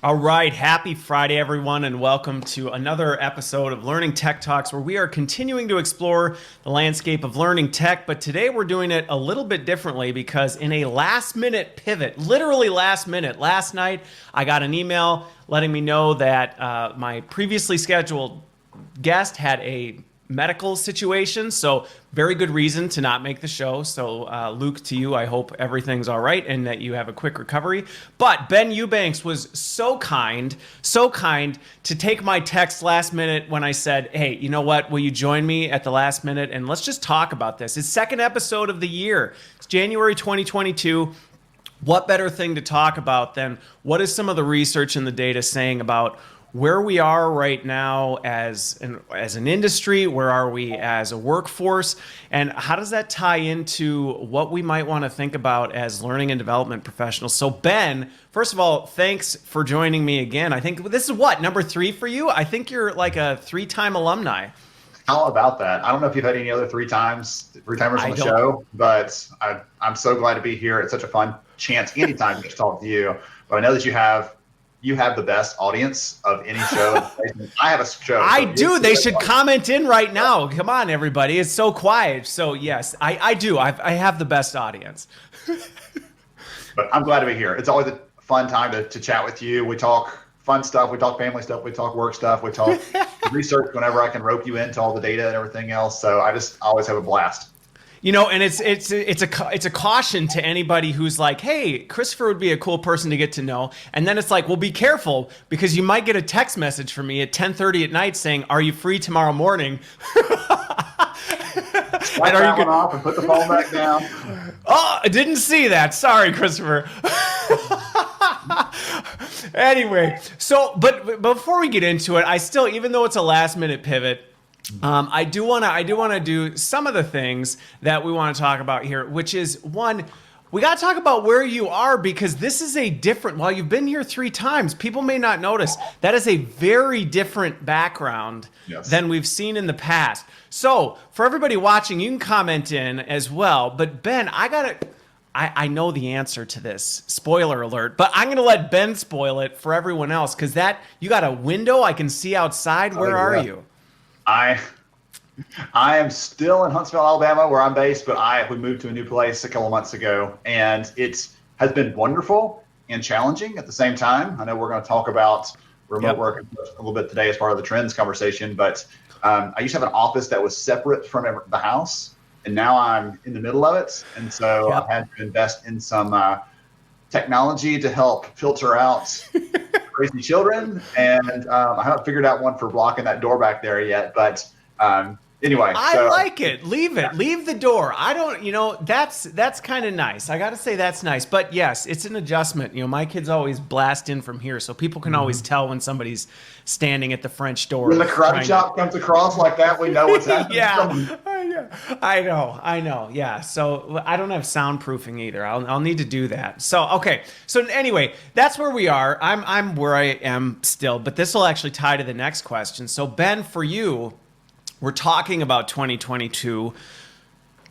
All right, happy Friday, everyone, and welcome to another episode of Learning Tech Talks, where we are continuing to explore the landscape of learning tech. But today we're doing it a little bit differently because in a last-minute pivot, literally last minute, last night I got an email letting me know that my previously scheduled guest had a medical situation, so very good reason to not make the show. So Luke, to you, I hope everything's all right and that you have a quick recovery. But Ben Eubanks was so kind to take my text last minute when I said, hey, you know what, will you join me at the last minute and let's just talk about this. It's second episode of the year. It's January 2022. What better thing to talk about than what is some of the research and the data saying about where we are right now as an industry, where are we as a workforce, and how does that tie into what we might want to think about as learning and development professionals? So Ben, first of all, thanks for joining me again. I think this is what, number 3 for you? I think you're like a 3-time alumni. How about that? I don't know if you've had any other three-timers on the show, but I'm so glad to be here. It's such a fun chance anytime to talk to you. But I know that you have the best audience of any show. I have a show. I do. They should comment in right now. Come on, everybody. It's so quiet. So yes, I do. I have the best audience. But I'm glad to be here. It's always a fun time to chat with you. We talk fun stuff. We talk family stuff. We talk work stuff. We talk research whenever I can rope you into all the data and everything else. So I always have a blast. You know, and it's a caution to anybody who's like, hey, Christopher would be a cool person to get to know. And then it's like, well, be careful because you might get a text message from me at 10:30 at night saying, are you free tomorrow morning? Wipe that one off and put the phone back down. Oh, I didn't see that. Sorry, Christopher. Anyway, but before we get into it, I still, even though it's a last minute pivot, I do want to do some of the things that we want to talk about here, which is one, we got to talk about where you are because this is a different, while you've been here 3 times, people may not notice that is a very different background than we've seen in the past. So for everybody watching, you can comment in as well. But Ben, I know the answer to this, spoiler alert, but I'm going to let Ben spoil it for everyone else because you got a window I can see outside. Where are you? I am still in Huntsville, Alabama, where I'm based, but we moved to a new place a couple of months ago, and it has been wonderful and challenging at the same time. I know we're going to talk about remote work a little bit today as part of the trends conversation, but I used to have an office that was separate from the house, and now I'm in the middle of it, and so I've had to invest in some technology to help filter out crazy children, and I haven't figured out one for blocking that door back there yet, but anyway. I like it. Leave it. Leave the door. I don't, that's kind of nice. I got to say that's nice, but yes, it's an adjustment. My kids always blast in from here, so people can always tell when somebody's standing at the French door. When the karate chop comes across like that, we know what's happening. Yeah. I know. Yeah. So I don't have soundproofing either. I'll need to do that. So, okay. So anyway, that's where we are. I'm where I am still, but this will actually tie to the next question. So Ben, for you, we're talking about 2022.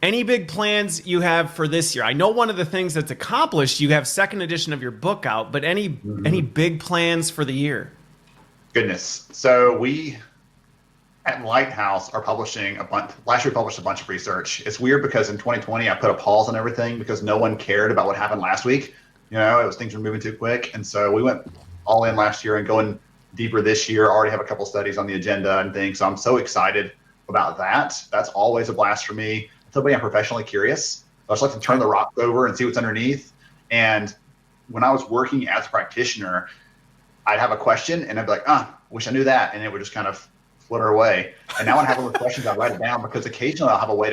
Any big plans you have for this year? I know one of the things that's accomplished, you have second edition of your book out, but any big plans for the year? Goodness. So we at Lighthouse are publishing last year we published a bunch of research. It's weird because in 2020 I put a pause on everything because no one cared about what happened last week. Things were moving too quick. And so we went all in last year and going deeper this year. Already have a couple studies on the agenda and things. So I'm so excited about that. That's always a blast for me. Somebody I'm professionally curious. I just like to turn the rocks over and see what's underneath. And when I was working as a practitioner, I'd have a question and I'd be like, wish I knew that. And it would just kind of flutter away. And now when I have all the questions, I write it down because occasionally I'll have a way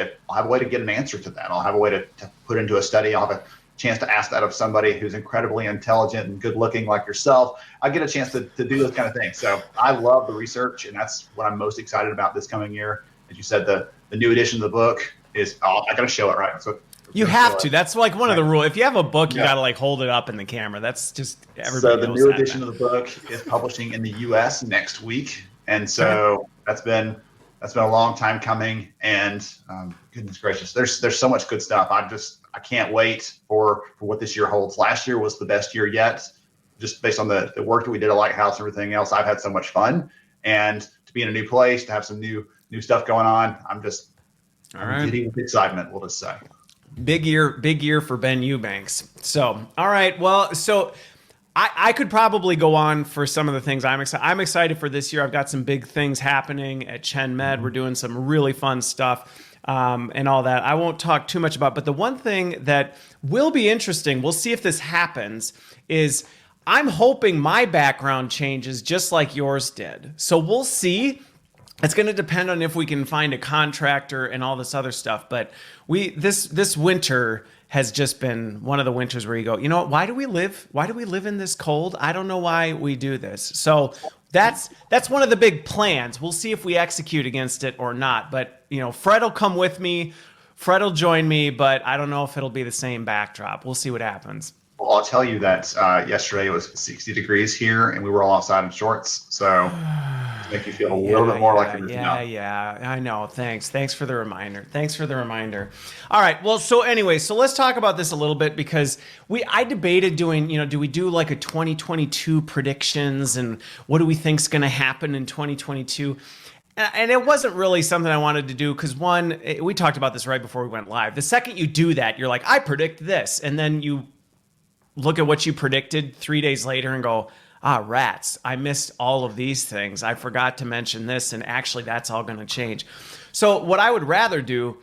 to get an answer to that. I'll have a way to put into a study. I'll have a chance to ask that of somebody who's incredibly intelligent and good looking like yourself. I get a chance to do those kind of things. So I love the research, and that's what I'm most excited about this coming year. As you said, the new edition of the book is, I got to show it, right? So you have to. That's like one of the rules. If you have a book, you got to like hold it up in the camera. That's just everybody So the knows new that edition now. of the book is publishing in the U.S. next week. And so that's been a long time coming, and goodness gracious, there's so much good stuff. I can't wait for what this year holds. Last year was the best year yet. just based on the work that we did at Lighthouse and everything else, I've had so much fun. And to be in a new place, to have some new stuff going on, I'm giddy with excitement, we'll just say. Big year for Ben Eubanks. So, all right. Well, so I could probably go on for some of the things I'm excited. I'm excited for this year. I've got some big things happening at Chen Med. We're doing some really fun stuff and all that. I won't talk too much about, but the one thing that will be interesting, we'll see if this happens, is I'm hoping my background changes just like yours did. So we'll see. It's going to depend on if we can find a contractor and all this other stuff. But this winter has just been one of the winters where you go, you know what? Why do we live in this cold? I don't know why we do this. So that's one of the big plans. We'll see if we execute against it or not. But Fred will come with me. Fred will join me, but I don't know if it'll be the same backdrop. We'll see what happens. Well, I'll tell you that yesterday it was 60 degrees here, and we were all outside in shorts. So to make you feel a little bit more like you're Yeah, I know. Thanks for the reminder. All right. Well, so anyway, so let's talk about this a little bit because I debated doing, do we do like a 2022 predictions and what do we think's going to happen in 2022? And it wasn't really something I wanted to do because one, we talked about this right before we went live. The second you do that, you're like, I predict this, and then you look at what you predicted 3 days later and go, rats, I missed all of these things. I forgot to mention this, and actually that's all going to change. So what I would rather do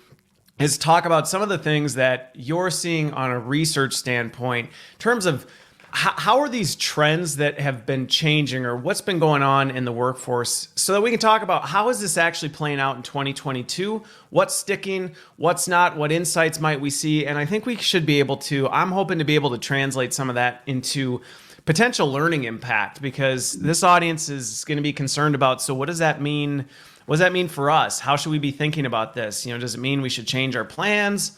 is talk about some of the things that you're seeing on a research standpoint in terms of how are these trends that have been changing or what's been going on in the workforce so that we can talk about how is this actually playing out in 2022, what's sticking, what's not, what insights might we see. And I think we should be able to, I'm hoping to be able to translate some of that into potential learning impact because this audience is going to be concerned about, so what does that mean? What does that mean for us? How should we be thinking about this? Does it mean we should change our plans?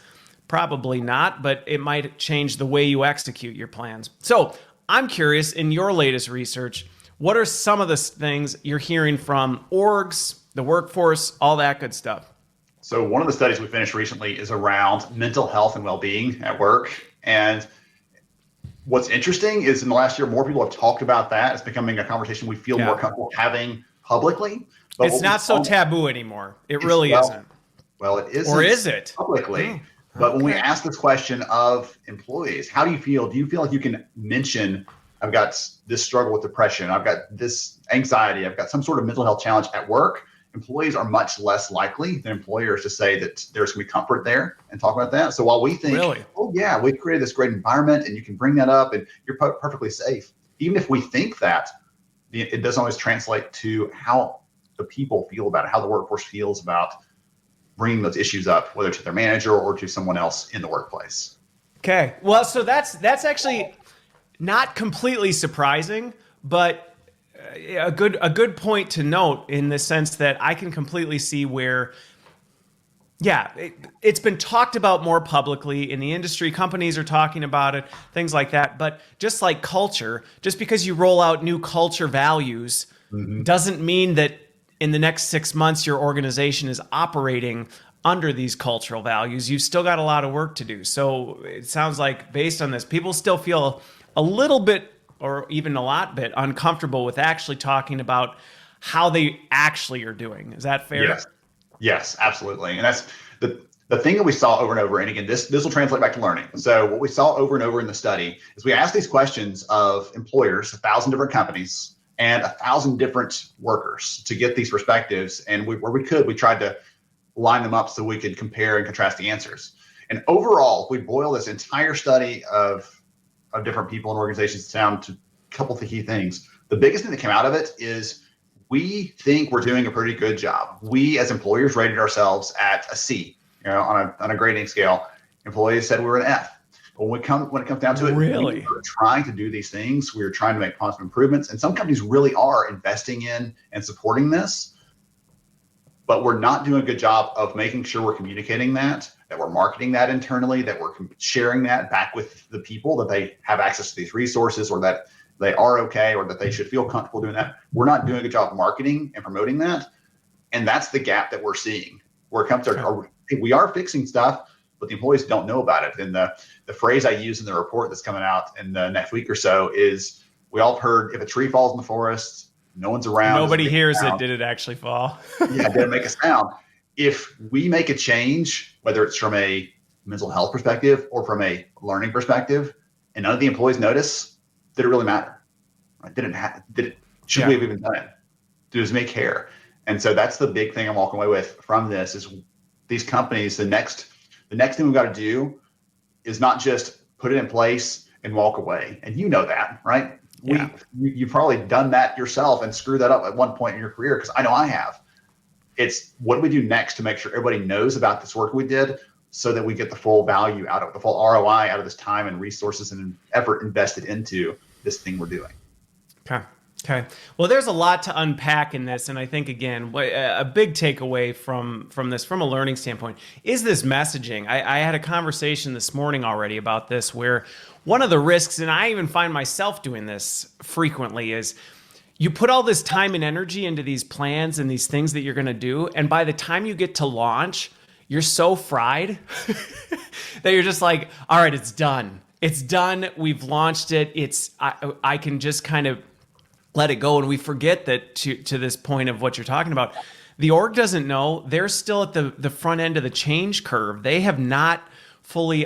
Probably not, but it might change the way you execute your plans. So I'm curious, in your latest research, what are some of the things you're hearing from orgs, the workforce, all that good stuff? So one of the studies we finished recently is around mental health and well-being at work. And what's interesting is in the last year, more people have talked about that. It's becoming a conversation we feel more comfortable having publicly. But it's not so taboo anymore. It really isn't. Well, it isn't. Or is it? Publicly. But when we ask this question of employees, how do you feel? Do you feel like you can mention, I've got this struggle with depression, I've got this anxiety, I've got some sort of mental health challenge at work? Employees are much less likely than employers to say that there's going to be comfort there and talk about that. So while we think, oh yeah, we created this great environment and you can bring that up and you're perfectly safe. Even if we think that, it doesn't always translate to how the people feel about it, how the workforce feels about bringing those issues up, whether to their manager or to someone else in the workplace. Okay. Well, so that's actually not completely surprising, but a good point to note in the sense that I can completely see where, it's been talked about more publicly in the industry. Companies are talking about it, things like that. But just like culture, just because you roll out new culture values doesn't mean that in the next 6 months, your organization is operating under these cultural values. You've still got a lot of work to do. So it sounds like based on this, people still feel a little bit or even a lot bit uncomfortable with actually talking about how they actually are doing. Is that fair? Yes, absolutely. And that's the thing that we saw over and over. And again, this will translate back to learning. So what we saw over and over in the study is we asked these questions of employers, 1,000 different companies, and 1,000 different workers to get these perspectives. And where we could, we tried to line them up so we could compare and contrast the answers. And overall, we boil this entire study of different people and organizations down to a couple of the key things. The biggest thing that came out of it is we think we're doing a pretty good job. We as employers rated ourselves at a C, on a grading scale. Employees said we were an F. But when it comes down to it, really? We're trying to do these things. We're trying to make positive improvements. And some companies really are investing in and supporting this. But we're not doing a good job of making sure we're communicating that we're marketing that internally, that we're sharing that back with the people, that they have access to these resources or that they are okay or that they should feel comfortable doing that. We're not doing a good job of marketing and promoting that. And that's the gap that we're seeing where it comes to, we are fixing stuff, but the employees don't know about it. And the phrase I use in the report that's coming out in the next week or so is We all have heard if a tree falls in the forest, no one's around. Nobody hears it. Did it actually fall? Yeah, did it make a sound? If we make a change, whether it's from a mental health perspective or from a learning perspective, and none of the employees notice, did it really matter? Right? Should we have even done it? Does me care? And so that's the big thing I'm walking away with from this is these companies, the next thing we've got to do is not just put it in place and walk away. And you know that, right? Yeah. You've probably done that yourself and screwed that up at one point in your career, because I know I have. It's what do we do next to make sure everybody knows about this work we did so that we get the full value out of it, the full ROI out of this time and resources and effort invested into this thing we're doing. Okay. Well, there's a lot to unpack in this. And I think, again, a big takeaway from this, from a learning standpoint, is this messaging. I had a conversation this morning already about this, where one of the risks, and I even find myself doing this frequently, is you put all this time and energy into these plans and these things that you're going to do. And by the time you get to launch, you're so fried that you're just like, all right, it's done. It's done. We've launched it. I can just kind of let it go. And we forget that to this point of what you're talking about, the org doesn't know. They're still at the front end of the change curve. They have not fully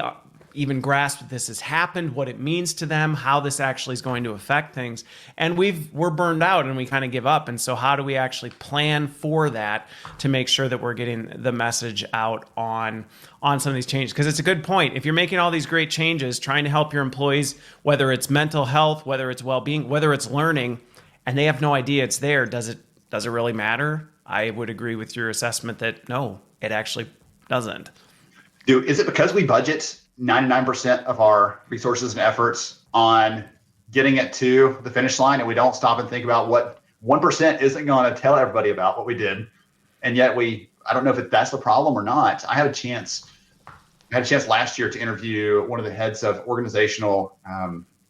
even grasped that this has happened, what it means to them, how this actually is going to affect things. And we're burned out and we kind of give up. And so how do we actually plan for that to make sure that we're getting the message out on some of these changes? Because it's a good point. If you're making all these great changes, trying to help your employees, whether it's mental health, whether it's well-being, whether it's learning, and they have no idea it's there, does it really matter? I would agree with your assessment that no, it actually doesn't. Dude, is it because we budget 99% of our resources and efforts on getting it to the finish line, and we don't stop and think about what 1% isn't going to tell everybody about what we did? And yet I don't know if that's the problem or not. I had a chance last year to interview one of the heads of organizational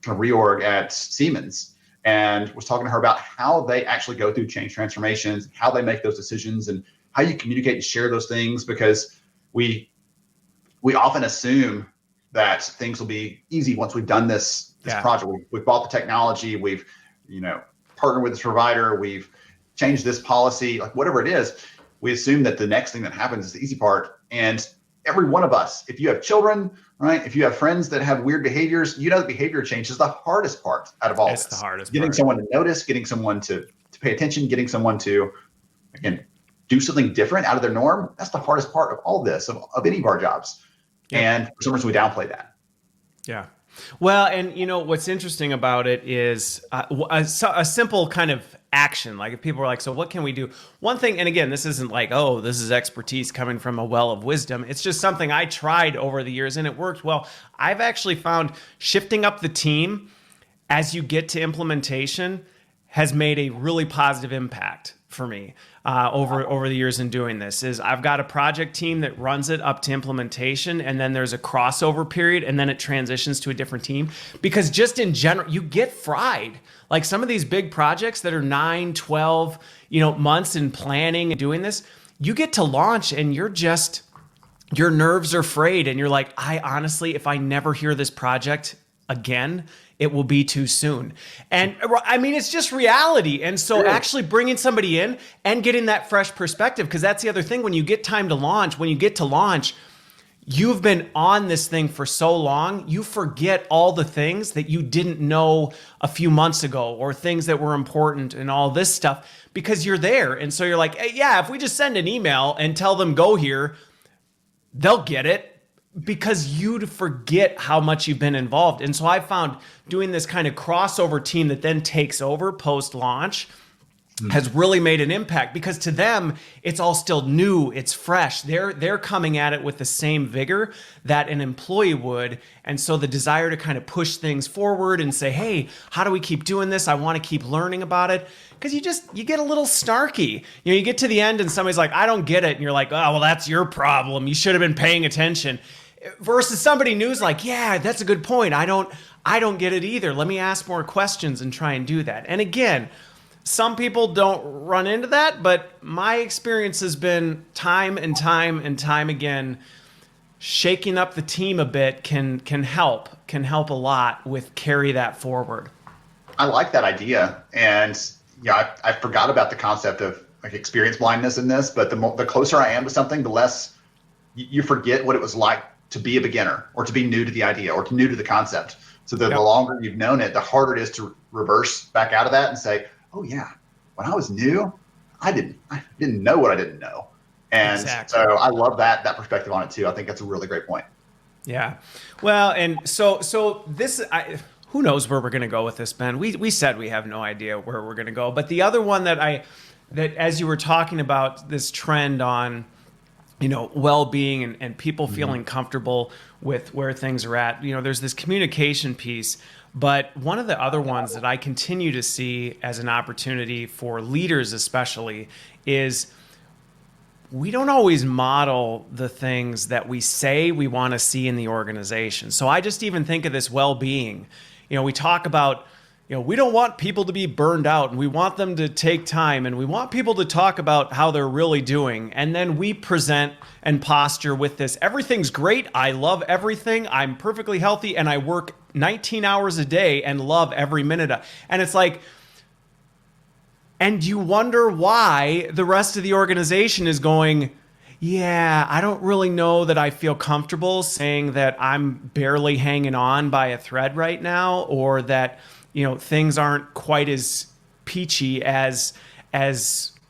reorg at Siemens, and was talking to her about how they actually go through change transformations, how they make those decisions, and how you communicate and share those things, because we often assume that things will be easy once we've done this project. We've bought the technology, we've partnered with this provider, we've changed this policy, like whatever it is. We assume that the next thing that happens is the easy part. And every one of us, if you have children, right, if you have friends that have weird behaviors, the behavior change is the hardest part out of all this. It's the hardest getting part. Someone to notice, getting someone to pay attention, getting someone to, again, do something different out of their norm. That's the hardest part of all this, of any of our jobs. Yeah. And for some reason, we downplay that. Yeah. Well, and what's interesting about it is a simple kind of action. Like if people are like, so what can we do? One thing, and again, this isn't like, oh, this is expertise coming from a well of wisdom. It's just something I tried over the years and it worked well. I've actually found shifting up the team as you get to implementation has made a really positive impact for me over the years in doing this. Is I've got a project team that runs it up to implementation, and then there's a crossover period, and then it transitions to a different team. Because just in general, you get fried. Like some of these big projects that are 9, 12, months in planning and doing this, you get to launch and your nerves are frayed, and you're like, I honestly, if I never hear this project again, it will be too soon. And I mean, it's just reality. And so actually bringing somebody in and getting that fresh perspective, because that's the other thing. When you get to launch, you've been on this thing for so long, you forget all the things that you didn't know a few months ago, or things that were important and all this stuff, because you're there. And so you're like, hey, yeah, if we just send an email and tell them go here, they'll get it. Because you'd forget how much you've been involved. And so I found doing this kind of crossover team that then takes over post-launch has really made an impact, because to them, it's all still new, it's fresh. They're coming at it with the same vigor that an employee would. And so the desire to kind of push things forward and say, hey, how do we keep doing this? I want to keep learning about it. Because you get a little snarky. You get to the end and somebody's like, I don't get it. And you're like, oh, well, that's your problem. You should have been paying attention. Versus somebody new's like, yeah, that's a good point. I don't get it either. Let me ask more questions and try and do that. And again, some people don't run into that, but my experience has been time and time and time again, shaking up the team a bit can help a lot with carry that forward. I like that idea. And yeah, I forgot about the concept of like experience blindness in this, but the closer I am to something, the less you forget what it was like to be a beginner or to be new to the idea or new to the concept. So the longer you've known it, the harder it is to reverse back out of that and say, oh yeah, when I was new, I didn't know what I didn't know. And Exactly. so I love that perspective on it too. I think that's a really great point. Yeah. Well, and so this, who knows where we're going to go with this, Ben? We said we have no idea where we're going to go. But the other one that as you were talking about this trend on, well-being and people feeling comfortable with where things are at, there's this communication piece. But one of the other ones that I continue to see as an opportunity for leaders especially is we don't always model the things that we say we want to see in the organization. So I just even think of this well-being. We talk about, we don't want people to be burned out, and we want them to take time, and we want people to talk about how they're really doing. And then we present and posture with this, everything's great, I love everything, I'm perfectly healthy, and I work 19 hours a day and love every minute. And it's like, and you wonder why the rest of the organization is going, yeah, I don't really know that I feel comfortable saying that I'm barely hanging on by a thread right now, or that, things aren't quite as peachy as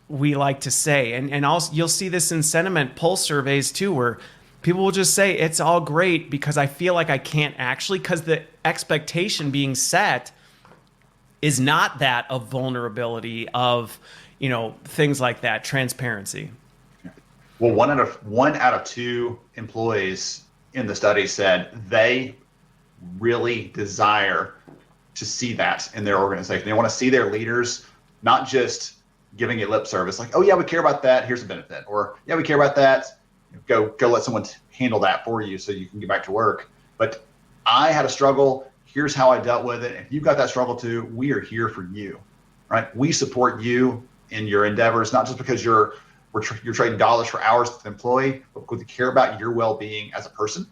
we like to say. And also you'll see this in sentiment pulse surveys too, where people will just say it's all great because I feel like I can't actually, because the expectation being set is not that of vulnerability, of, things like that, transparency. Well, one out of two employees in the study said they really desire to see that in their organization. They want to see their leaders not just giving it lip service, like, oh yeah, we care about that, here's a benefit, or yeah, we care about that, go let someone handle that for you so you can get back to work. But I had a struggle, here's how I dealt with it. If you've got that struggle too, we are here for you, right? We support you in your endeavors, not just because you're trading dollars for hours with an employee, but because we care about your well-being as a person.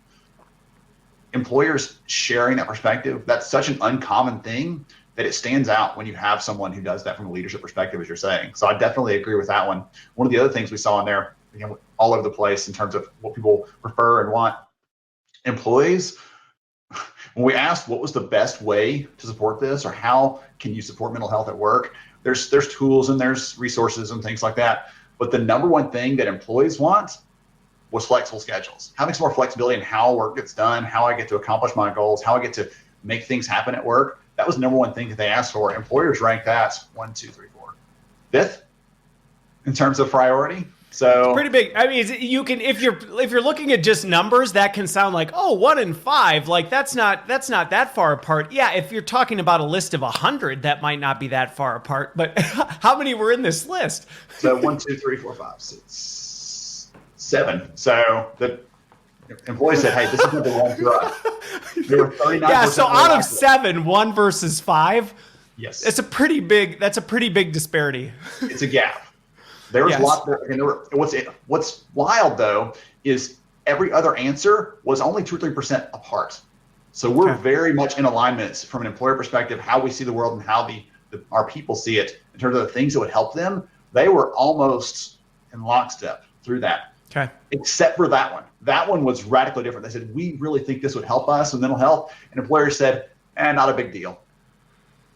Employers sharing that perspective, that's such an uncommon thing that it stands out when you have someone who does that from a leadership perspective, as you're saying. So I definitely agree with that one. One of the other things we saw in there, all over the place in terms of what people prefer and want, employees, when we asked what was the best way to support this, or how can you support mental health at work, there's tools and there's resources and things like that. But the number one thing that employees want was flexible schedules, having some more flexibility in how work gets done, how I get to accomplish my goals, how I get to make things happen at work. That was the number one thing that they asked for. Employers rank that 1, 2, 3, 4, 5th in terms of priority. So it's pretty big. I mean, you can, if you're looking at just numbers, that can sound like, oh, 1 in 5, like that's not that far apart. Yeah, if you're talking about a list of 100, that might not be that far apart. But how many were in this list? So 1, 2, 3, 4, 5, 6, 7. So the employee said, hey, this is number one for us. There were 39%. Yeah, so out of 7, 1 versus 5. Yes. That's a pretty big disparity. It's a gap. There was lots there, and what's wild though is every other answer was only 2 or 3% apart. So we're very much in alignment from an employer perspective, how we see the world and how our people see it in terms of the things that would help them. They were almost in lockstep through that. Okay. Except for that one. That one was radically different. They said, we really think this would help us with mental health. And employers said, not a big deal.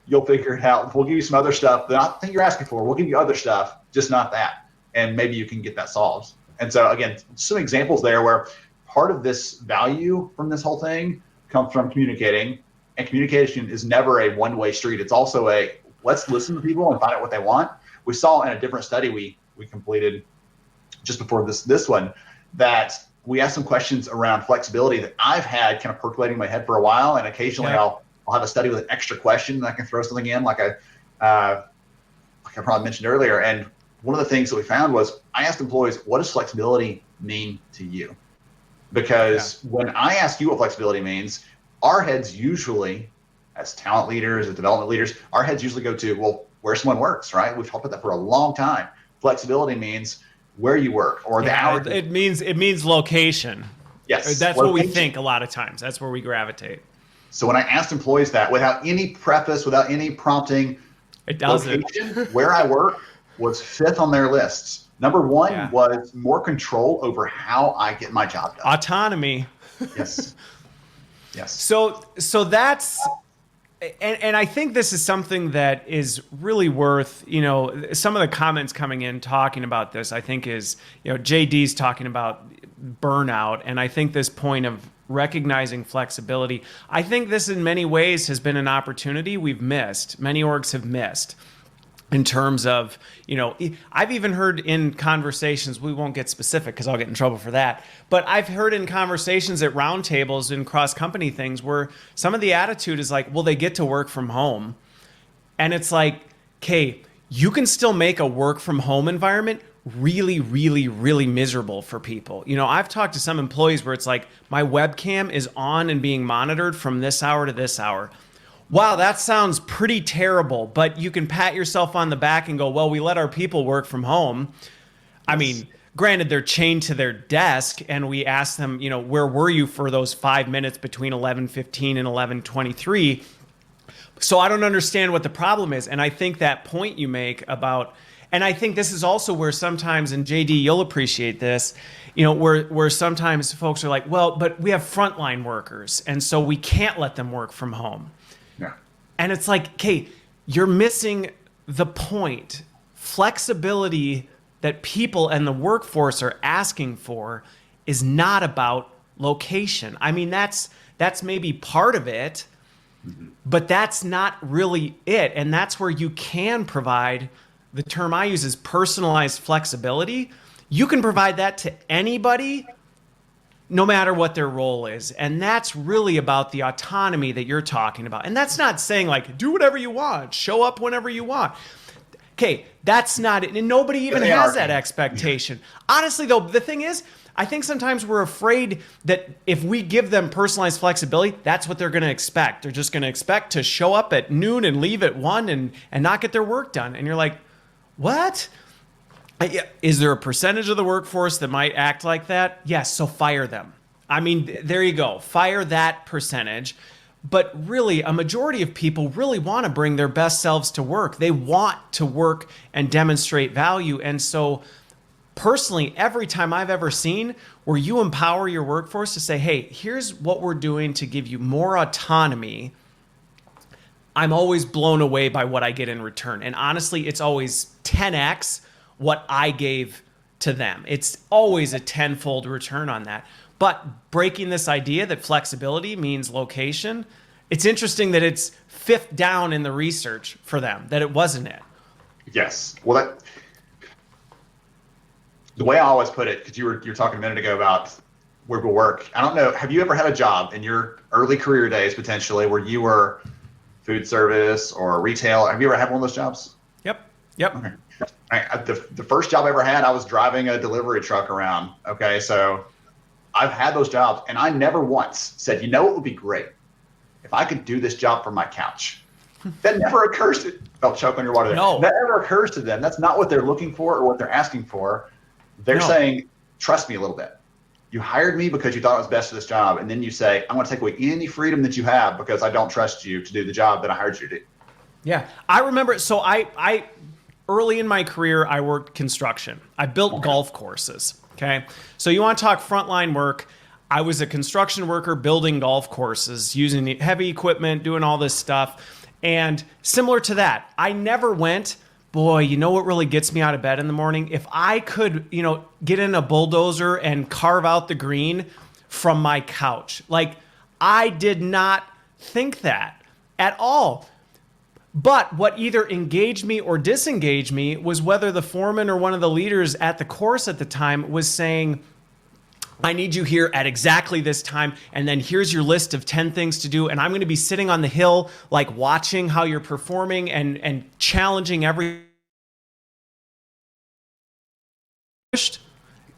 You'll figure it out. We'll give you some other stuff. Not the thing you're asking for. We'll give you other stuff, just not that. And maybe you can get that solved. And so again, some examples there where part of this value from this whole thing comes from communicating. And communication is never a one-way street. It's also let's listen to people and find out what they want. We saw in a different study we completed just before this one, that we asked some questions around flexibility that I've had kind of percolating in my head for a while. And occasionally I'll have a study with an extra question and I can throw something in like I probably mentioned earlier. And one of the things that we found was I asked employees, what does flexibility mean to you? Because when I ask you what flexibility means, our heads usually, as talent leaders, as development leaders, our heads usually go to, well, where someone works, right? We've talked about that for a long time. Flexibility means where you work or the hours. It means location. Yes. That's what we think a lot of times. That's where we gravitate. So when I asked employees that without any preface, without any prompting, It doesn't. location, where I work was fifth on their lists. Number one was more control over how I get my job done. Autonomy. Yes. Yes. So that's, and I think this is something that is really worth, some of the comments coming in talking about this, I think is, JD's talking about burnout. And I think this point of recognizing flexibility, I think this in many ways has been an opportunity we've missed. Many orgs have missed. In terms of, I've even heard in conversations, we won't get specific because I'll get in trouble for that, but I've heard in conversations at roundtables and cross-company things where some of the attitude is like, well, they get to work from home. And it's like, okay, you can still make a work from home environment really, really, really miserable for people. I've talked to some employees where it's like, my webcam is on and being monitored from this hour to this hour. Wow, that sounds pretty terrible, but you can pat yourself on the back and go, well, we let our people work from home. I mean, granted, they're chained to their desk, and we ask them, where were you for those 5 minutes between 11:15 and 11:23? So I don't understand what the problem is. And I think that point you make about, and I think this is also where sometimes, and JD, you'll appreciate this, where sometimes folks are like, well, but we have frontline workers, and so we can't let them work from home. Yeah. And it's like, okay, you're missing the point. Flexibility that people and the workforce are asking for is not about location. I mean, that's maybe part of it, but that's not really it. And that's where you can provide, the term I use is personalized flexibility. You can provide that to anybody, no matter what their role is. And that's really about the autonomy that you're talking about. And that's not saying like, do whatever you want, show up whenever you want. Okay, that's not it. And nobody even has that expectation. Honestly, though, the thing is, I think sometimes we're afraid that if we give them personalized flexibility, that's what they're going to expect. They're just going to expect to show up at noon and leave at 1 and not get their work done. And you're like, what? Is there a percentage of the workforce that might act like that? Yes, so fire them. I mean, there you go. Fire that percentage. But really, a majority of people really want to bring their best selves to work. They want to work and demonstrate value. And so personally, every time I've ever seen where you empower your workforce to say, hey, here's what we're doing to give you more autonomy, I'm always blown away by what I get in return. And honestly, it's always 10x what I gave to them. It's always a tenfold return on that. But breaking this idea that flexibility means location, it's interesting that it's fifth down in the research for them, that it wasn't it. Yes. Well, the way I always put it, because you were talking a minute ago about where we work. I don't know, have you ever had a job in your early career days potentially where you were food service or retail? Have you ever had one of those jobs? Yep. Okay. The first job I ever had, I was driving a delivery truck around. Okay, so I've had those jobs, and I never once said, you know what would be great? If I could do this job from my couch. That never occurs to, choke on your water there. No. That never occurs to them. That's not what they're looking for or what they're asking for. They're saying, trust me a little bit. You hired me because you thought it was best for this job, and then you say, I'm going to take away any freedom that you have because I don't trust you to do the job that I hired you to do. Yeah, I remember, so I early in my career, I worked construction. I built golf courses, okay? So you want to talk frontline work. I was a construction worker building golf courses, using heavy equipment, doing all this stuff. And similar to that, I never went, boy, you know what really gets me out of bed in the morning? If I could, get in a bulldozer and carve out the green from my couch. Like, I did not think that at all. But what either engaged me or disengaged me was whether the foreman or one of the leaders at the course at the time was saying, I need you here at exactly this time, and then here's your list of 10 things to do, and I'm going to be sitting on the hill, like watching how you're performing and challenging every.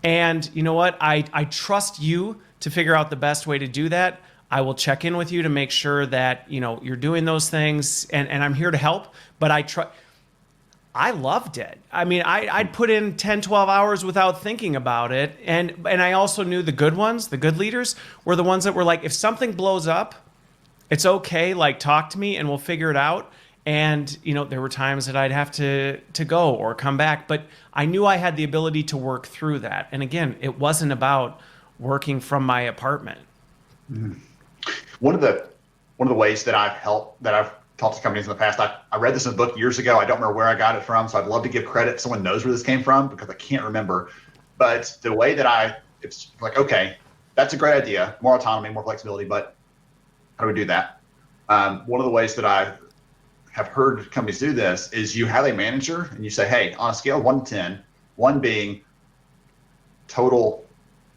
And you know what? I trust you to figure out the best way to do that. I will check in with you to make sure that, you're doing those things, and I'm here to help. But I loved it. I mean, I'd put in 10, 12 hours without thinking about it. And I also knew the good ones, the good leaders, were the ones that were like, if something blows up, It's okay. Like, talk to me and we'll figure it out. And, there were times that I'd have to go or come back, but I knew I had the ability to work through that. And again, it wasn't about working from my apartment. One of the ways that I've talked to companies in the past, I read this in a book years ago. I don't remember where I got it from, so I'd love to give credit if someone knows where this came from because I can't remember. But the way that it's like, okay, that's a great idea, more autonomy, more flexibility, but how do we do that? One of the ways that I have heard companies do this is you have a manager and you say, hey, on a scale of 1 to 10, 1 being total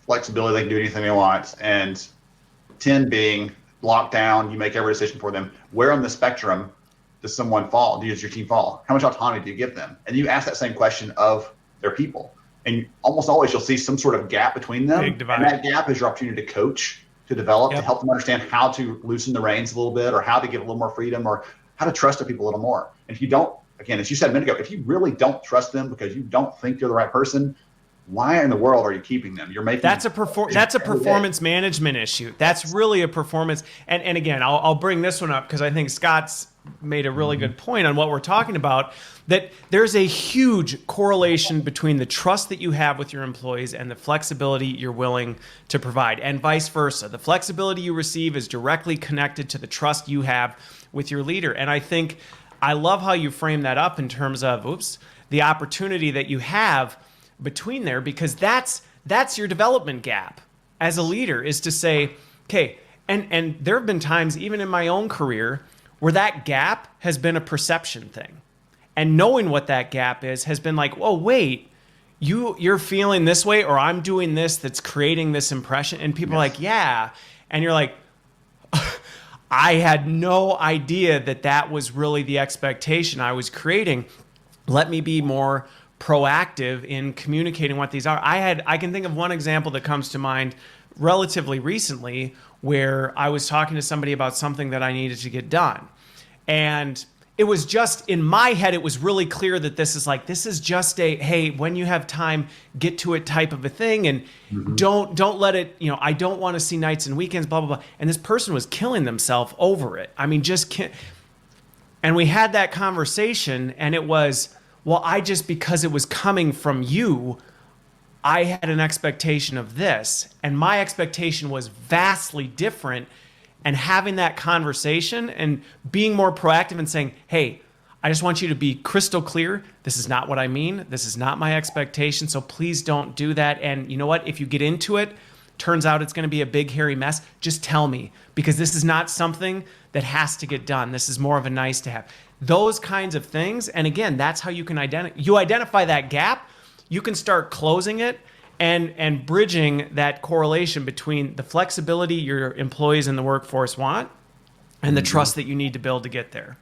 flexibility, they can do anything they want, and 10 being locked down, you make every decision for them. Where on the spectrum does someone fall? Does your team fall? How much autonomy do you give them? And you ask that same question of their people. And almost always you'll see some sort of gap between them. Big divide. And that gap is your opportunity to coach, to develop, to help them understand how to loosen the reins a little bit, or how to give a little more freedom, or how to trust the people a little more. And if you don't, again, as you said a minute ago, if you really don't trust them because you don't think you're the right person, why in the world are you keeping them? You're making that's a performance management issue. That's really a performance. And again, I'll bring this one up because I think Scott's made a really good point on what we're talking about, that there's a huge correlation between the trust that you have with your employees and the flexibility you're willing to provide, and vice versa. The flexibility you receive is directly connected to the trust you have with your leader. And I love how you frame that up in terms of, the opportunity that you have between there, because that's your development gap as a leader, is to say, okay, and there have been times even in my own career where that gap has been a perception thing. And knowing what that gap is has been like, oh, wait, you're feeling this way, or I'm doing this that's creating this impression. And people are like, yeah. And you're like, I had no idea that was really the expectation I was creating. Let me be more proactive in communicating what these are. I can think of one example that comes to mind relatively recently where I was talking to somebody about something that I needed to get done. And it was just, in my head, it was really clear that this is just a, hey, when you have time, get to it type of a thing. And don't let it, I don't want to see nights and weekends, blah, blah, blah. And this person was killing themselves over it. I mean, just can't. And we had that conversation, and it was, well, because it was coming from you, I had an expectation of this, and my expectation was vastly different. And having that conversation and being more proactive and saying, hey, I just want you to be crystal clear. This is not what I mean. This is not my expectation. So please don't do that. And you know what? If you get into it, turns out it's going to be a big, hairy mess, just tell me, because this is not something that has to get done. This is more of a nice to have. Those kinds of things. And again, that's how you can identify that gap. You can start closing it and bridging that correlation between the flexibility your employees in the workforce want and the trust that you need to build to get there.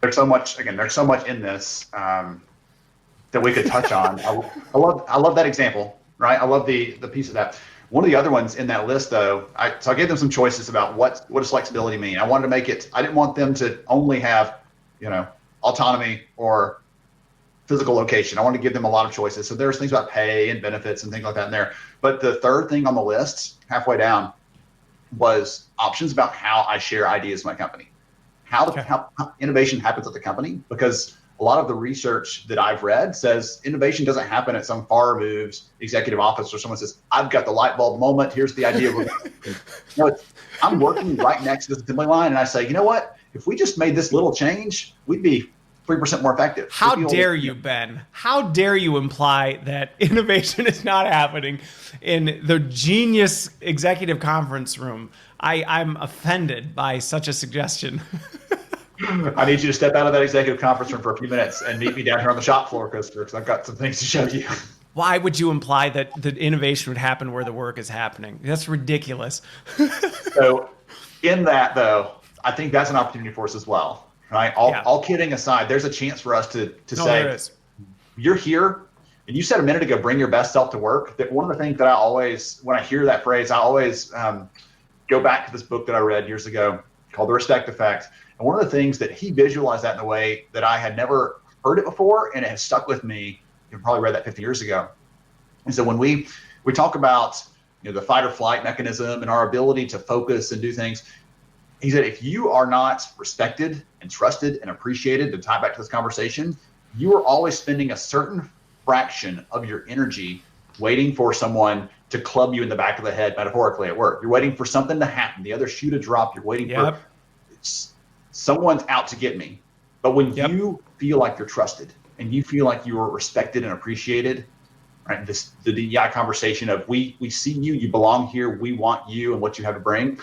There's so much in this that we could touch on. I love that example, right? I love the piece of that. One of the other ones in that list, though, I gave them some choices about what does flexibility mean. I wanted to make it, I didn't want them to only have, autonomy or physical location. I wanted to give them a lot of choices. So there's things about pay and benefits and things like that in there. But the third thing on the list, halfway down, was options about how I share ideas in my company. How innovation happens at the company, because a lot of the research that I've read says innovation doesn't happen at some far removed executive office where someone says, I've got the light bulb moment, here's the idea. I'm working right next to the assembly line, and I say, you know what? If we just made this little change, we'd be 3% more effective. How dare you, Ben? How dare you imply that innovation is not happening in the genius executive conference room? I'm offended by such a suggestion. I need you to step out of that executive conference room for a few minutes and meet me down here on the shop floor, because I've got some things to show you. Why would you imply that the innovation would happen where the work is happening? That's ridiculous. So in that, though, I think that's an opportunity for us as well. Right. All kidding aside, there's a chance for us to say, you're here, and you said a minute ago, bring your best self to work. That one of the things that I always, when I hear that phrase, I always go back to this book that I read years ago called The Respect Effect. And one of the things that he visualized that in a way that I had never heard it before, and it has stuck with me. You probably read that 50 years ago. And so when we talk about the fight or flight mechanism and our ability to focus and do things, He said, if you are not respected and trusted and appreciated, to tie back to this conversation, you are always spending a certain fraction of your energy waiting for someone to club you in the back of the head, metaphorically, at work. You're waiting for something to happen, the other shoe to drop. You're waiting for someone's out to get me. But when you feel like you're trusted and you feel like you are respected and appreciated, right? The DEI conversation of we see you, you belong here, we want you and what you have to bring.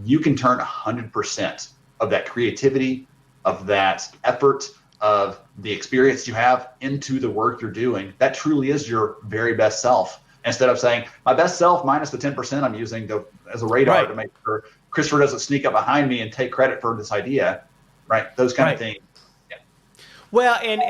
You can turn 100% of that creativity, of that effort, of the experience you have into the work you're doing. That truly is your very best self. Instead of saying, my best self minus the 10% I'm using as a radar to make sure Christopher doesn't sneak up behind me and take credit for this idea, right? Those kind of things. Yeah. Well, and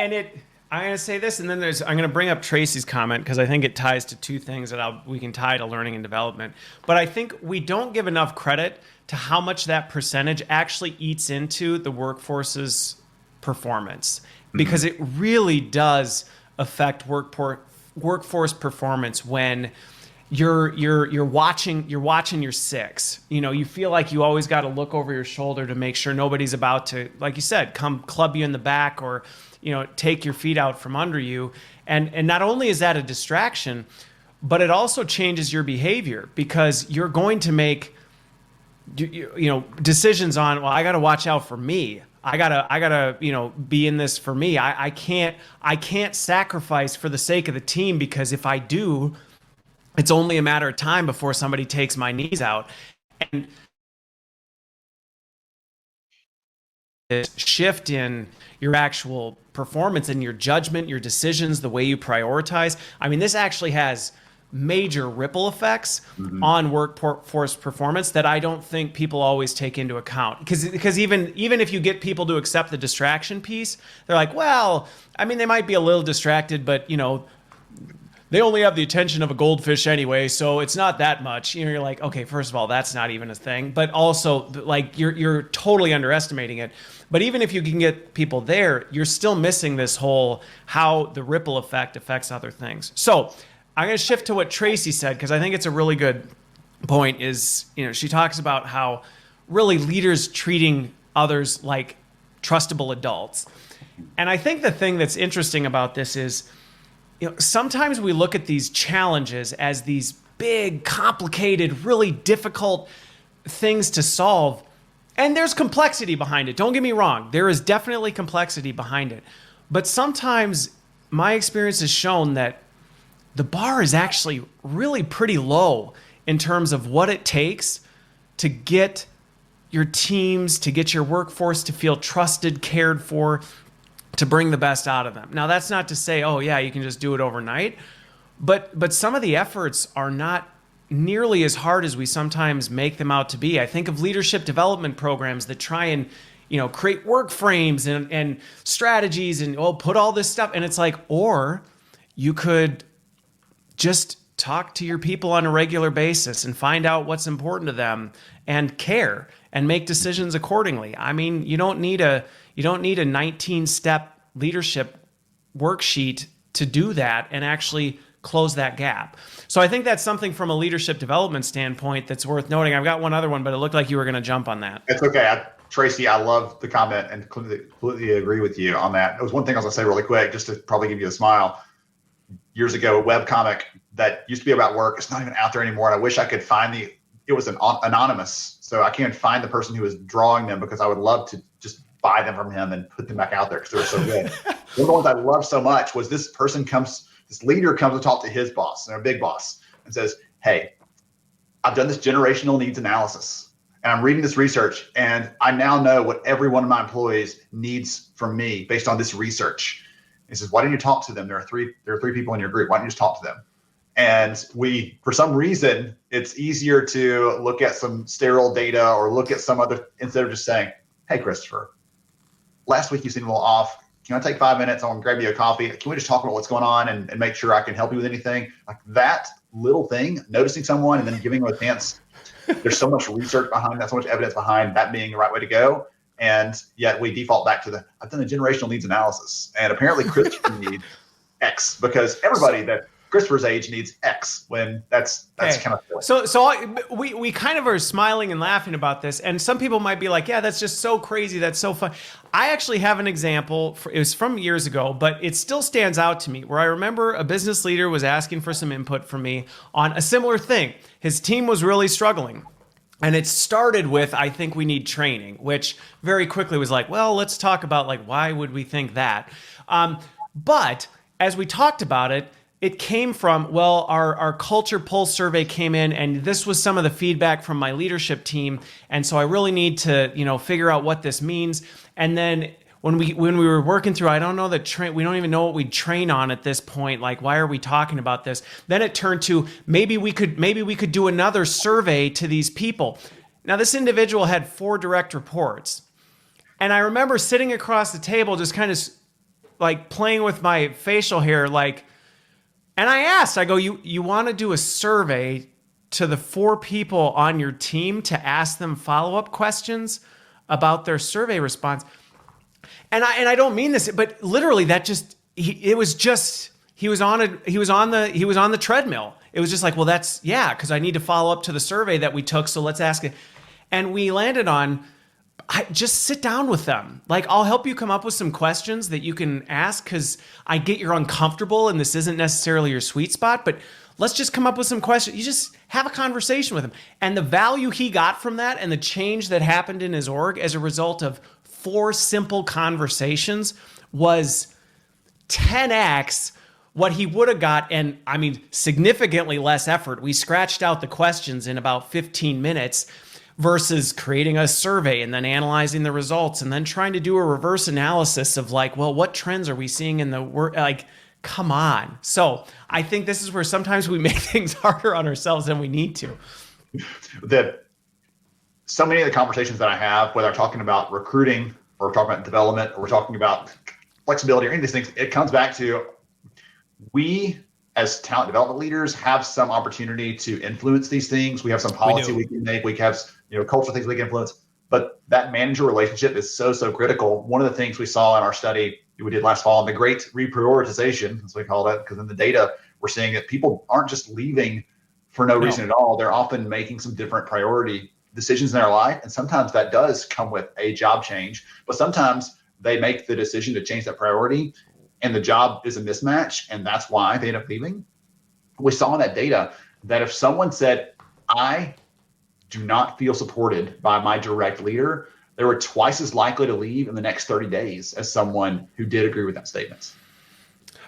I'm going to say this, and then I'm going to bring up Tracy's comment because I think it ties to two things that we can tie to learning and development. But I think we don't give enough credit to how much that percentage actually eats into the workforce's performance, because it really does affect workforce performance when you're watching your six. You know, you feel like you always got to look over your shoulder to make sure nobody's about to, like you said, come club you in the back or, you know, take your feet out from under you. And not only is that a distraction, but it also changes your behavior, because you're going to make decisions on, well, I got to watch out for me. I gotta, be in this for me. I can't sacrifice for the sake of the team, because if I do, it's only a matter of time before somebody takes my knees out. And this shift in your actual performance and your judgment, your decisions, the way you prioritize. I mean, this actually has major ripple effects on workforce performance that I don't think people always take into account. Because even if you get people to accept the distraction piece, they're like, well, I mean, they might be a little distracted, but they only have the attention of a goldfish anyway, so it's not that much. You're like, okay, first of all, that's not even a thing. But also, like, you're totally underestimating it. But even if you can get people there, you're still missing this whole how the ripple effect affects other things. So I'm going to shift to what Tracy said, because I think it's a really good point. Is, she talks about how really leaders treating others like trustable adults. And I think the thing that's interesting about this is, sometimes we look at these challenges as these big, complicated, really difficult things to solve. And there's complexity behind it. Don't get me wrong. There is definitely complexity behind it. But sometimes my experience has shown that the bar is actually really pretty low in terms of what it takes to get your teams, to get your workforce to feel trusted, cared for, to bring the best out of them. Now, that's not to say, oh yeah, you can just do it overnight, but some of the efforts are not nearly as hard as we sometimes make them out to be. I think of leadership development programs that try and create work frames and strategies and put all this stuff, and it's like, or you could just talk to your people on a regular basis and find out what's important to them and care and make decisions accordingly. I mean, you don't need a 19-step leadership worksheet to do that and actually close that gap. So I think that's something from a leadership development standpoint that's worth noting. I've got one other one, but it looked like you were going to jump on that. It's okay. Tracy, I love the comment and completely agree with you on that. It was one thing I was going to say really quick, just to probably give you a smile. Years ago, a webcomic that used to be about work, it's not even out there anymore. And I wish I could find it was anonymous. So I can't find the person who was drawing them, because I would love to just buy them from him and put them back out there because they were so good. One of the ones I loved so much was this leader comes to talk to his boss, their big boss, and says, hey, I've done this generational needs analysis and I'm reading this research, and I now know what every one of my employees needs from me based on this research. He says, why don't you talk to them? There are three people in your group. Why don't you just talk to them? And for some reason, it's easier to look at some sterile data or look at some other, instead of just saying, hey, Christopher, last week you seemed a little off. Can I take 5 minutes? I want to grab you a coffee. Can we just talk about what's going on and make sure I can help you with anything? Like that little thing, noticing someone and then giving them a chance. There's so much research behind that, so much evidence behind that being the right way to go. And yet we default back to I've done the generational needs analysis, and apparently Christopher needs X, because everybody that Christopher's age needs X, when that's Okay. kind of silly. We kind of are smiling and laughing about this, and some people might be like, "Yeah, that's just so crazy. That's so fun." I actually have an example. It was from years ago, but it still stands out to me. Where I remember a business leader was asking for some input from me on a similar thing. His team was really struggling. And it started with, I think we need training, which very quickly was like, well, let's talk about like, why would we think that? But as we talked about it, it came from, well, our culture pulse survey came in, and this was some of the feedback from my leadership team. And so I really need to, figure out what this means. And then when we were working through, I don't know we don't even know what we'd train on at this point. Like, why are we talking about this? Then it turned to maybe we could do another survey to these people. Now, this individual had 4 direct reports. And I remember sitting across the table, just kind of like playing with my facial hair, like, and I asked, I go, you want to do a survey to the 4 people on your team to ask them follow-up questions about their survey response? And I don't mean this, but literally he was on the treadmill. It was just like, well, because I need to follow up to the survey that we took. So let's ask it. And we landed on, just sit down with them. Like, I'll help you come up with some questions that you can ask, because I get you're uncomfortable and this isn't necessarily your sweet spot, but let's just come up with some questions. You just have a conversation with him. And the value he got from that and the change that happened in his org as a result of 4 simple conversations was 10x what he would have got. And I mean, significantly less effort. We scratched out the questions in about 15 minutes versus creating a survey and then analyzing the results and then trying to do a reverse analysis of like, well, what trends are we seeing in the work? Like, come on. So I think this is where sometimes we make things harder on ourselves than we need to. So many of the conversations that I have, whether I'm talking about recruiting or we're talking about development or we're talking about flexibility or any of these things, it comes back to, we as talent development leaders have some opportunity to influence these things. We have some policy we can make. We have cultural things we can influence. But that manager relationship is so critical. One of the things we saw in our study we did last fall, the great reprioritization, as we call it, because in the data we're seeing that people aren't just leaving for no reason at all. They're often making some different priority decisions in their life. And sometimes that does come with a job change, but sometimes they make the decision to change that priority and the job is a mismatch, and that's why they end up leaving. We saw in that data that if someone said, I do not feel supported by my direct leader, they were twice as likely to leave in the next 30 days as someone who did agree with that statement.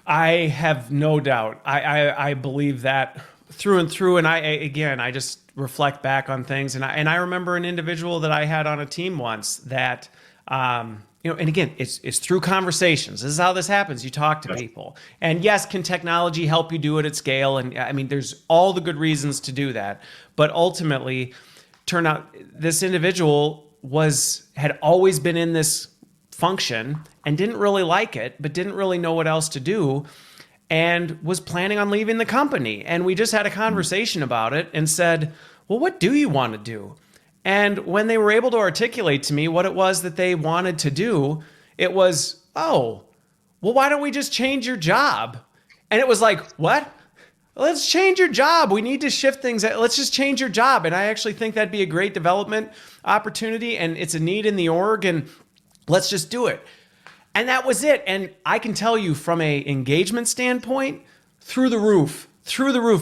I have no doubt. I believe that through and through. And I just reflect back on things. And I remember an individual that I had on a team once that, and again, it's through conversations. This is how this happens. You talk to people. And yes, can technology help you do it at scale? And I mean, there's all the good reasons to do that. But ultimately, turned out this individual had always been in this function and didn't really like it, but didn't really know what else to do, and was planning on leaving the company. And we just had a conversation about it and said, well, what do you want to do? And when they were able to articulate to me what it was that they wanted to do, it was, oh, well, why don't we just change your job? And it was like, what? Let's change your job. We need to shift things. Let's just change your job. And I actually think that'd be a great development opportunity, and it's a need in the org, and let's just do it. And that was it. And I can tell you from a engagement standpoint, through the roof,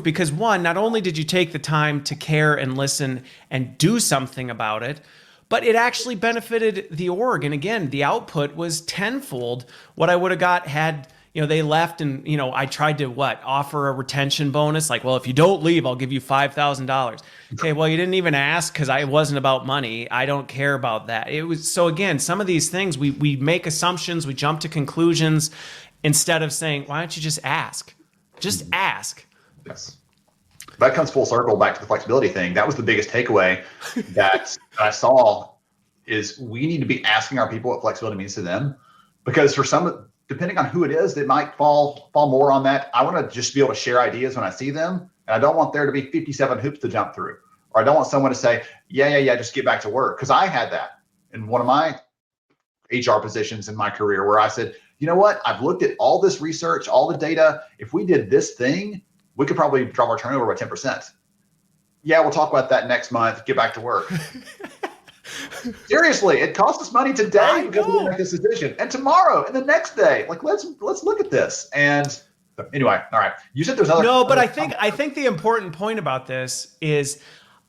because one, not only did you take the time to care and listen and do something about it, but it actually benefited the org. And again, the output was tenfold what I would have got had they left. And I tried to offer a retention bonus, like, well, if you don't leave, I'll give you $5,000. Okay, well, you didn't even ask, because it wasn't about money. I don't care about that. It was, so again, some of these things we make assumptions, we jump to conclusions instead of saying, why don't you just ask? Just ask. Yes. That comes full circle back to the flexibility thing. That was the biggest takeaway that I saw, is we need to be asking our people what flexibility means to them, because for some, depending on who it is, they might fall more on that. I want to just be able to share ideas when I see them. And I don't want there to be 57 hoops to jump through. Or I don't want someone to say, yeah, just get back to work. Because I had that in one of my HR positions in my career, where I said, you know what? I've looked at all this research, all the data. If we did this thing, we could probably drop our turnover by 10%. Yeah, we'll talk about that next month. Get back to work. Seriously, it costs us money today because we didn't make this decision, and tomorrow, and the next day. Like, let's look at this. And anyway, all right. You said there's other. No, but I think the important point about this is,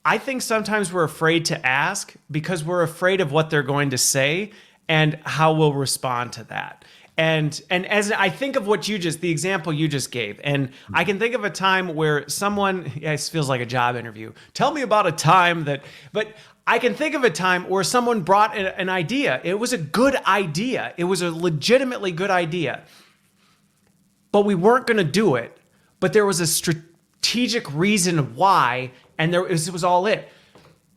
I think sometimes we're afraid to ask because we're afraid of what they're going to say and how we'll respond to that. And as I think of the example you just gave, and I can think of a time where someone, it feels like a job interview. Tell me about a time but I can think of a time where someone brought an idea. It was a good idea. It was a legitimately good idea, but we weren't going to do it. But there was a strategic reason why, and it was all it.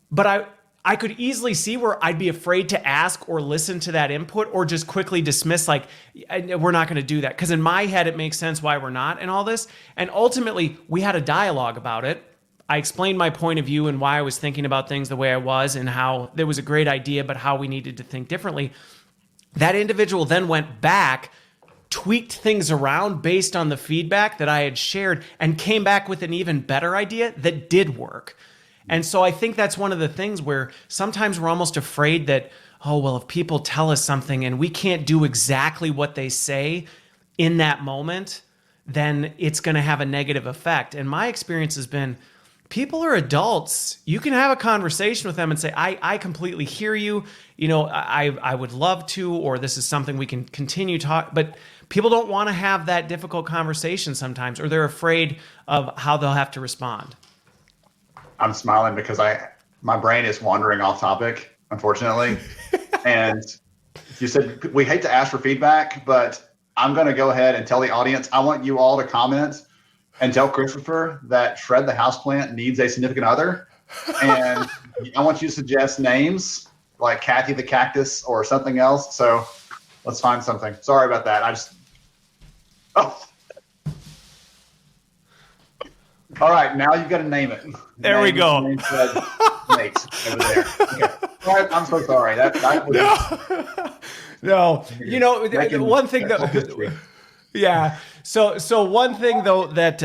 But I could easily see where I'd be afraid to ask or listen to that input, or just quickly dismiss, like, we're not going to do that. Because in my head, it makes sense why we're not and all this. And ultimately, we had a dialogue about it. I explained my point of view and why I was thinking about things the way I was, and how there was a great idea, but how we needed to think differently. That individual then went back, tweaked things around based on the feedback that I had shared, and came back with an even better idea that did work. And so I think that's one of the things where sometimes we're almost afraid that, oh, well, if people tell us something and we can't do exactly what they say in that moment, then it's going to have a negative effect. And my experience has been, people are adults. You can have a conversation with them and say, I completely hear you. I would love to, or this is something we can continue talk. But people don't want to have that difficult conversation sometimes, or they're afraid of how they'll have to respond. I'm smiling because my brain is wandering off topic, unfortunately. And you said we hate to ask for feedback, but I'm going to go ahead and tell the audience, I want you all to comment and tell Christopher that Shred the Houseplant needs a significant other. And I want you to suggest names like Kathy the Cactus or something else. So let's find something. Sorry about that. All right, now you've got to name it. There we go. Nate over there. Okay. All right, I'm so sorry. That was No. One thing though. Yeah. So one thing though that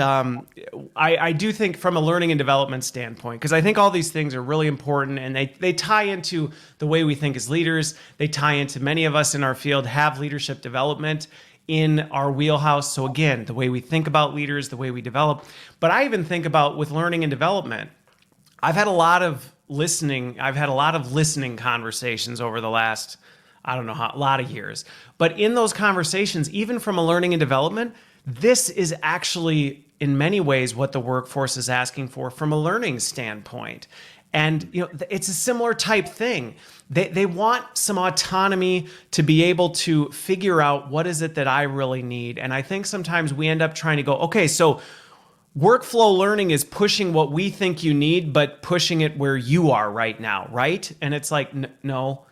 I do think from a learning and development standpoint, because I think all these things are really important, and they tie into the way we think as leaders. They tie into, many of us in our field have leadership development in our wheelhouse. So again, the way we think about leaders, the way we develop. But I even think about with learning and development, I've had a lot of listening conversations over the last, a lot of years. But in those conversations, even from a learning and development, this is actually in many ways what the workforce is asking for from a learning standpoint. And it's a similar type thing. They want some autonomy to be able to figure out what is it that I really need. And I think sometimes we end up trying to go, okay, so workflow learning is pushing what we think you need, but pushing it where you are right now, right? And it's like, no,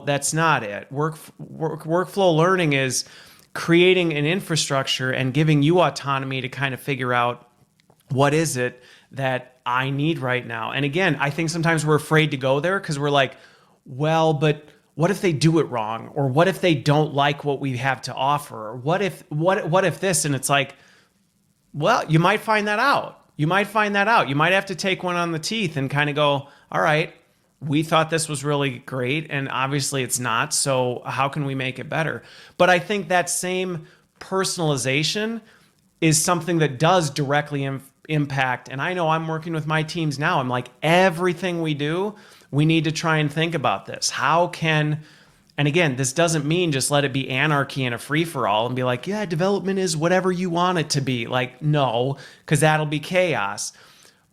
that's not it. Workflow learning is creating an infrastructure and giving you autonomy to kind of figure out what is it that I need right now. And again, I think sometimes we're afraid to go there because we're like, well, but what if they do it wrong? Or what if they don't like what we have to offer? Or what if this? And it's like, well, you might find that out. You might have to take one on the teeth and kind of go, all right, we thought this was really great, and obviously it's not. So how can we make it better? But I think that same personalization is something that does directly impact. And I know I'm working with my teams now. I'm like, everything we do, we need to try and think about this. And again, this doesn't mean just let it be anarchy and a free-for-all and be like, yeah, development is whatever you want it to be. Like, no, because that'll be chaos.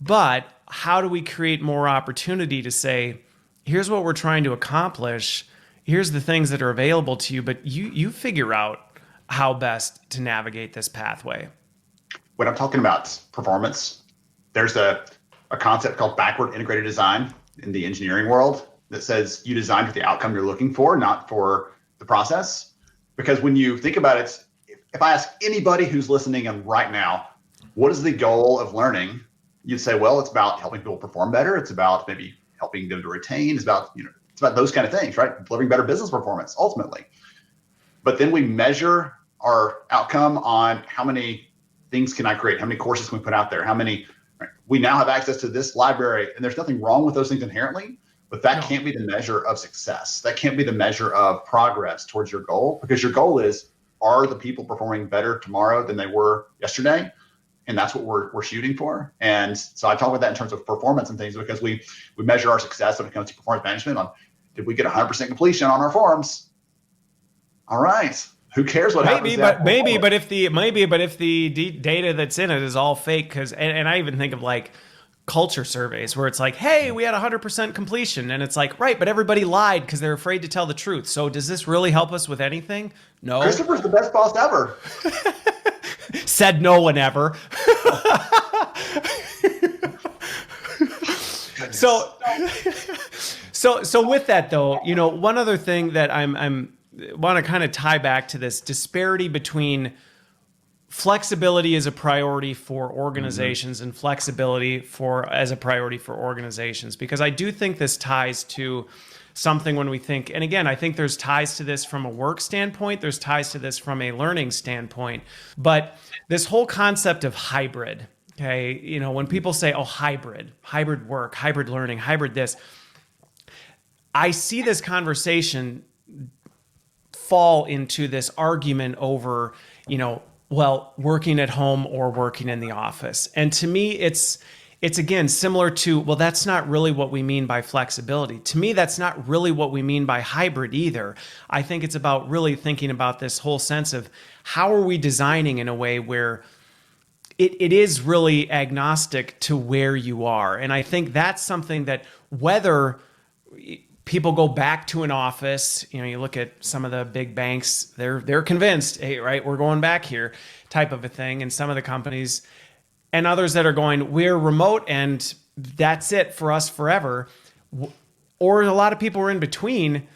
But how do we create more opportunity to say, here's what we're trying to accomplish. Here's the things that are available to you, but you figure out how best to navigate this pathway. When I'm talking about performance, there's a concept called backward integrated design in the engineering world that says you design for the outcome you're looking for, not for the process. Because when you think about it, if I ask anybody who's listening in right now, what is the goal of learning? You'd say, well, it's about helping people perform better. It's about maybe helping them to retain. It's about those kind of things, right? Delivering better business performance ultimately. But then we measure our outcome on how many things can I create? How many courses can we put out there? How many, right? We now have access to this library, and there's nothing wrong with those things inherently, but that can't be the measure of success. That can't be the measure of progress towards your goal, because your goal is, are the people performing better tomorrow than they were yesterday? And that's what we're shooting for. And so I talk about that in terms of performance and things, because we measure our success when it comes to performance management on, did we get 100% completion on our forms? All right. Who cares what happens? Maybe, but if the data that's in it is all fake, and I even think of like culture surveys where it's like, hey, we had 100% completion, and it's like, right, but everybody lied because they're afraid to tell the truth. So does this really help us with anything? No. Christopher's the best boss ever. Said no one ever. So with that though, one other thing that I'm want to kind of tie back to this disparity between flexibility as a priority for organizations and flexibility as a priority for organizations, because I do think this ties to something when we think, and again, I think there's ties to this from a work standpoint, there's ties to this from a learning standpoint, but this whole concept of hybrid, okay, when people say, oh, hybrid work, hybrid learning, hybrid this, I see this conversation fall into this argument over, well, working at home or working in the office. And to me, it's again similar to, well, that's not really what we mean by flexibility. To me, that's not really what we mean by hybrid either. I think it's about really thinking about this whole sense of how are we designing in a way where it is really agnostic to where you are. And I think that's something that whether people go back to an office, you look at some of the big banks, they're convinced, hey, right, we're going back here type of a thing. And some of the companies and others that are going, we're remote and that's it for us forever. Or a lot of people are in between.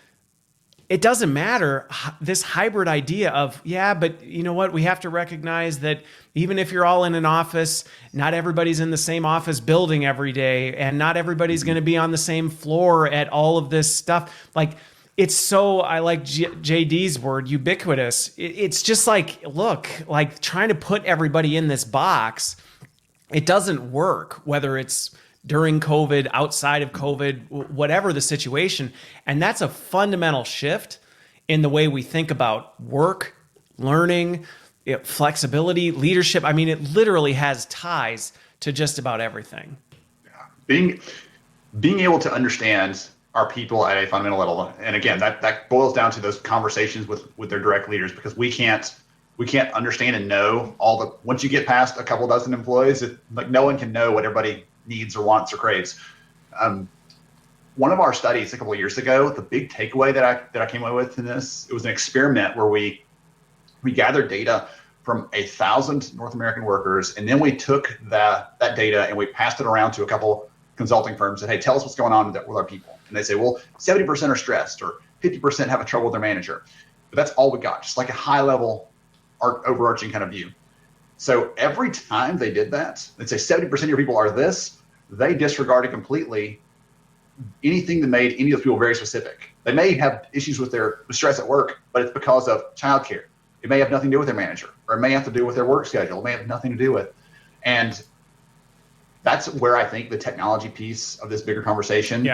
It doesn't matter. This hybrid idea of, yeah, but you know what? We have to recognize that even if you're all in an office, not everybody's in the same office building every day, and not everybody's going to be on the same floor at all of this stuff. Like, it's so, I like JD's word, ubiquitous. It's just like, look, like trying to put everybody in this box, it doesn't work, whether it's during COVID, outside of COVID, whatever the situation. And that's a fundamental shift in the way we think about work, learning, flexibility, leadership. I mean, it literally has ties to just about everything. Being able to understand our people at a fundamental level. And again, that boils down to those conversations with their direct leaders, because we can't understand and know once you get past a couple dozen employees, like no one can know what everybody needs or wants or craves. One of our studies a couple of years ago, the big takeaway that I came away with in this, it was an experiment where we gathered data from 1,000 North American workers, and then we took that data and we passed it around to a couple consulting firms and, hey, tell us what's going on with our people. And they say, well, 70% are stressed or 50% have trouble with their manager. But that's all we got, just like a high level overarching kind of view. So every time they did that, they'd say 70% of your people are this, they disregarded completely anything that made any of those people very specific. They may have issues with stress at work, but it's because of childcare. It may have nothing to do with their manager, or it may have to do with their work schedule. It may have nothing to do with. And that's where I think the technology piece of this bigger conversation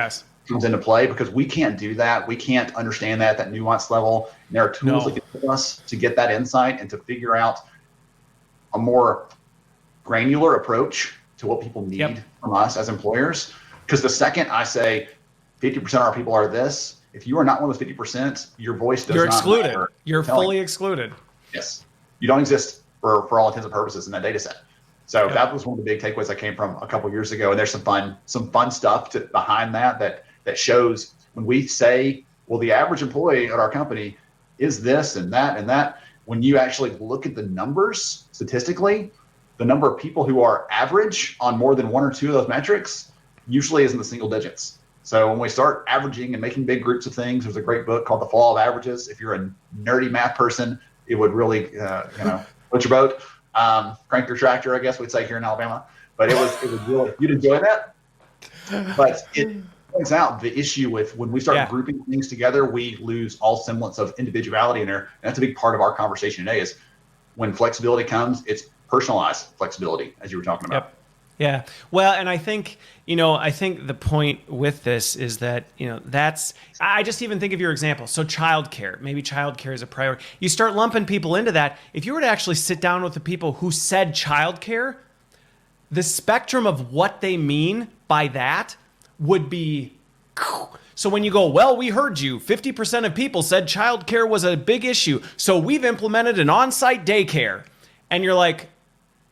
comes into play, because we can't do that. We can't understand that nuanced level. And there are tools that can help us to get that insight and to figure out a more granular approach to what people need from us as employers. Because the second I say 50% of our people are this, if you are not one of those 50%, your voice does not matter. You're excluded. You're fully excluded. Yes. You don't exist for all intents and purposes in that data set. So that was one of the big takeaways I came from a couple of years ago. And there's some fun stuff behind that shows when we say, well, the average employee at our company is this and that. When you actually look at the numbers statistically, the number of people who are average on more than one or two of those metrics usually is in the single digits. So when we start averaging and making big groups of things, there's a great book called The Fall of Averages. If you're a nerdy math person, it would really, put your boat, crank your tractor, I guess we'd say here in Alabama. But it was really, you'd enjoy that. But it points out the issue with when we start grouping things together, we lose all semblance of individuality in there. And that's a big part of our conversation today is when flexibility comes, it's personalized flexibility, as you were talking about. Yep. Yeah. Well, and I think the point with this is that, I just even think of your example. So childcare, maybe childcare is a priority. You start lumping people into that. If you were to actually sit down with the people who said childcare, the spectrum of what they mean by that would be. So when you go, well, we heard you, 50% of people said childcare was a big issue, so we've implemented an on-site daycare. And you're like,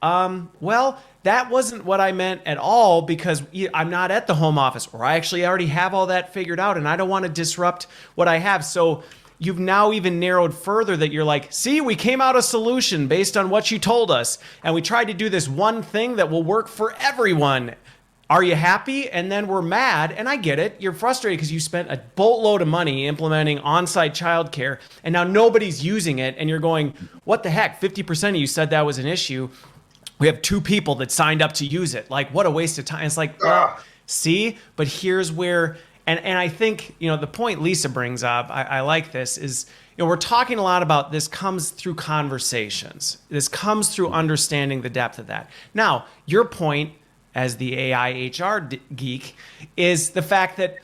well, that wasn't what I meant at all, because I'm not at the home office, or I actually already have all that figured out and I don't want to disrupt what I have. So you've now even narrowed further that you're like, see, we came out a solution based on what you told us. And we tried to do this one thing that will work for everyone. Are you happy? And then we're mad. And I get it. You're frustrated because you spent a boatload of money implementing on-site childcare and now nobody's using it. And you're going, what the heck? 50% of you said that was an issue. We have 2 people that signed up to use it. Like, what a waste of time. It's like, well, see, but here's where, and I think, the point Lisa brings up, I like this, is, we're talking a lot about this comes through conversations. This comes through understanding the depth of that. Now, your point as the AI HR geek is the fact that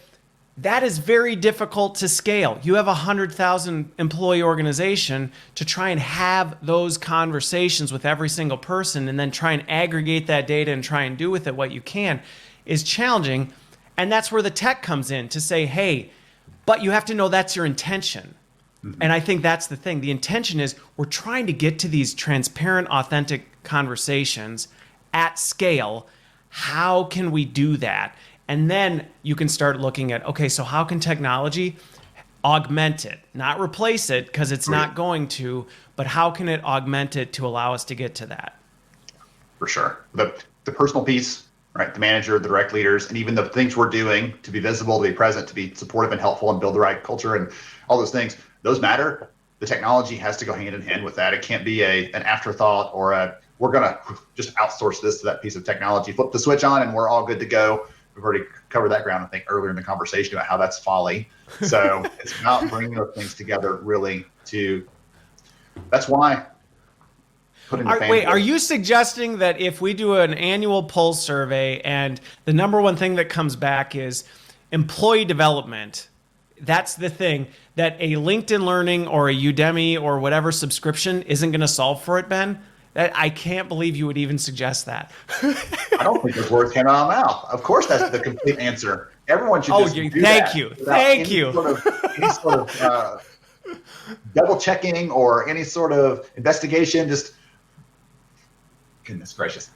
that is very difficult to scale. You have a 100,000 employee organization to try and have those conversations with every single person and then try and aggregate that data and try and do with it what you can is challenging. And that's where the tech comes in to say, hey, but you have to know that's your intention. And I think that's the thing. The intention is we're trying to get to these transparent, authentic conversations at scale. How can we do that? And then you can start looking at, okay, so how can technology augment it? Not replace it, because it's not going to, but how can it augment it to allow us to get to that? For sure. The personal piece, right? The manager, the direct leaders, and even the things we're doing to be visible, to be present, to be supportive and helpful and build the right culture and all those things, those matter. The technology has to go hand in hand with that. It can't be an afterthought or we're going to just outsource this to that piece of technology, flip the switch on, and we're all good to go. We've already covered that ground, I think, earlier in the conversation about how that's folly. So it's about bringing those things together really that's why putting the Wait, are you suggesting that if we do an annual pulse survey and the number one thing that comes back is employee development, that's the thing, that a LinkedIn Learning or a Udemy or whatever subscription isn't going to solve for it, Ben? I can't believe you would even suggest that. I don't think those words came out of my mouth. Of course, that's the complete answer. Everyone should just do that. Thank you. Any sort of double checking or any sort of investigation. Just goodness gracious.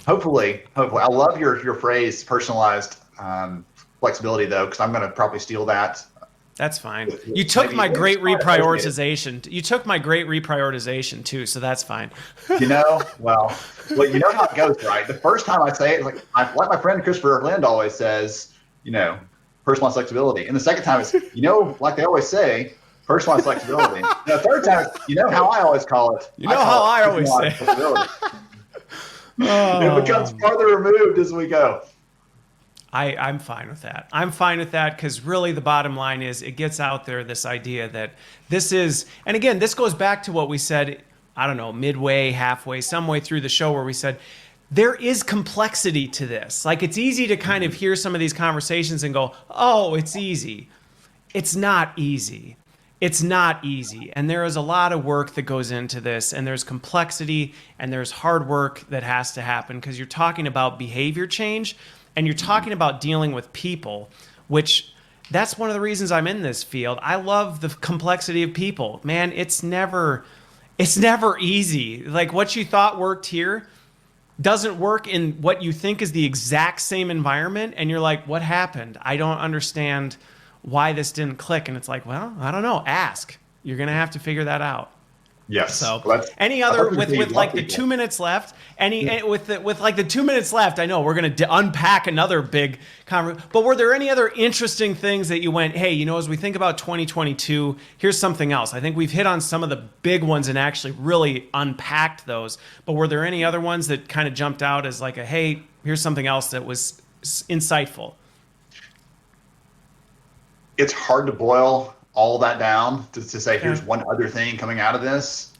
Hopefully, I love your phrase, personalized flexibility, though, because I'm going to probably steal that. That's fine. You took my great reprioritization. You took my great reprioritization too, so that's fine. Well, you know how it goes, right? The first time I say it, like my friend Christopher Lind always says, personalized flexibility. And the second time is, like they always say, personalized flexibility. And the third time is, how I always call it. How I always say. It becomes farther removed as we go. I'm fine with that. I'm fine with that because really the bottom line is it gets out there, this idea that this is, and again, this goes back to what we said, I don't know, midway, halfway, some way through the show where we said, there is complexity to this. Like it's easy to kind of hear some of these conversations and go, oh, it's easy. It's not easy. It's not easy. And there is a lot of work that goes into this, and there's complexity and there's hard work that has to happen because you're talking about behavior change. And you're talking about dealing with people, which that's one of the reasons I'm in this field. I love the complexity of people. Man, it's never easy. Like what you thought worked here doesn't work in what you think is the exact same environment. And you're like, what happened? I don't understand why this didn't click. And it's like, well, I don't know. Ask. You're going to have to figure that out. Yes. So any other with like the 2 minutes left, with like the 2 minutes left, I know we're going to unpack another big conversation, but were there any other interesting things that you went, hey, as we think about 2022, here's something else. I think we've hit on some of the big ones and actually really unpacked those, but were there any other ones that kind of jumped out as like hey, here's something else that was insightful? It's hard to boil all that down to say here's one other thing coming out of this.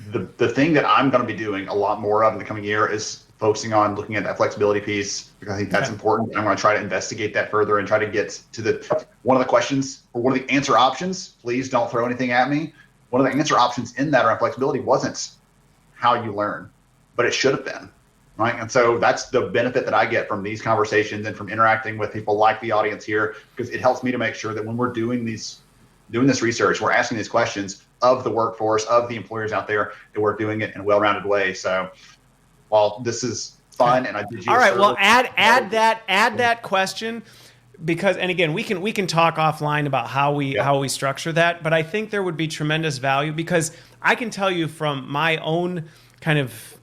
the thing that I'm going to be doing a lot more of in the coming year is focusing on looking at that flexibility piece, because I think that's important. I'm going to try to investigate that further and try to get to one of the questions or one of the answer options. Please don't throw anything at me. One of the answer options in that around flexibility wasn't how you learn, but it should have been, right? And so that's the benefit that I get from these conversations and from interacting with people like the audience here, because it helps me to make sure that when we're doing this research, we're asking these questions of the workforce, of the employers out there, that we're doing it in a well-rounded way. So while this is fun and I did you all right, well, service, add that question, because, and again, we can talk offline about how we structure that, but I think there would be tremendous value, because I can tell you from my own kind of,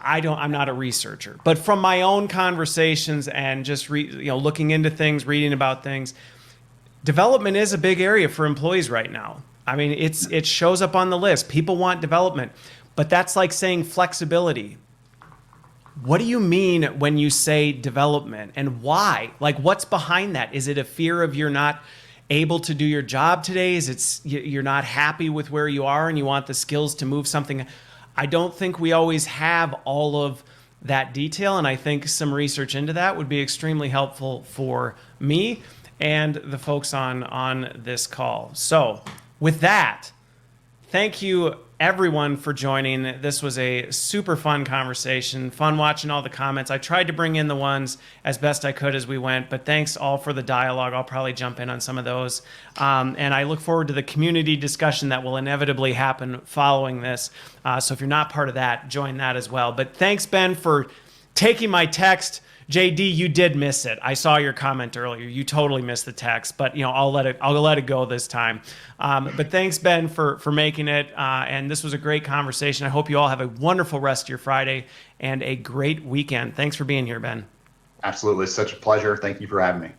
I'm not a researcher, but from my own conversations and just looking into things, reading about things, development is a big area for employees right now. I mean, it shows up on the list. People want development, but that's like saying flexibility. What do you mean when you say development, and why? Like, what's behind that? Is it a fear of you're not able to do your job today? Is it you're not happy with where you are and you want the skills to move something? I don't think we always have all of that detail, and I think some research into that would be extremely helpful for me and the folks on this call. So with that, thank you everyone for joining. This was a super fun conversation, fun watching all the comments. I tried to bring in the ones as best I could as we went, but thanks all for the dialogue. I'll probably jump in on some of those. And I look forward to the community discussion that will inevitably happen following this. So if you're not part of that, join that as well. But thanks, Ben, for taking my text. JD, you did miss it. I saw your comment earlier. You totally missed the text, but I'll let it go this time. But thanks, Ben, for making it. And this was a great conversation. I hope you all have a wonderful rest of your Friday and a great weekend. Thanks for being here, Ben. Absolutely. Such a pleasure. Thank you for having me.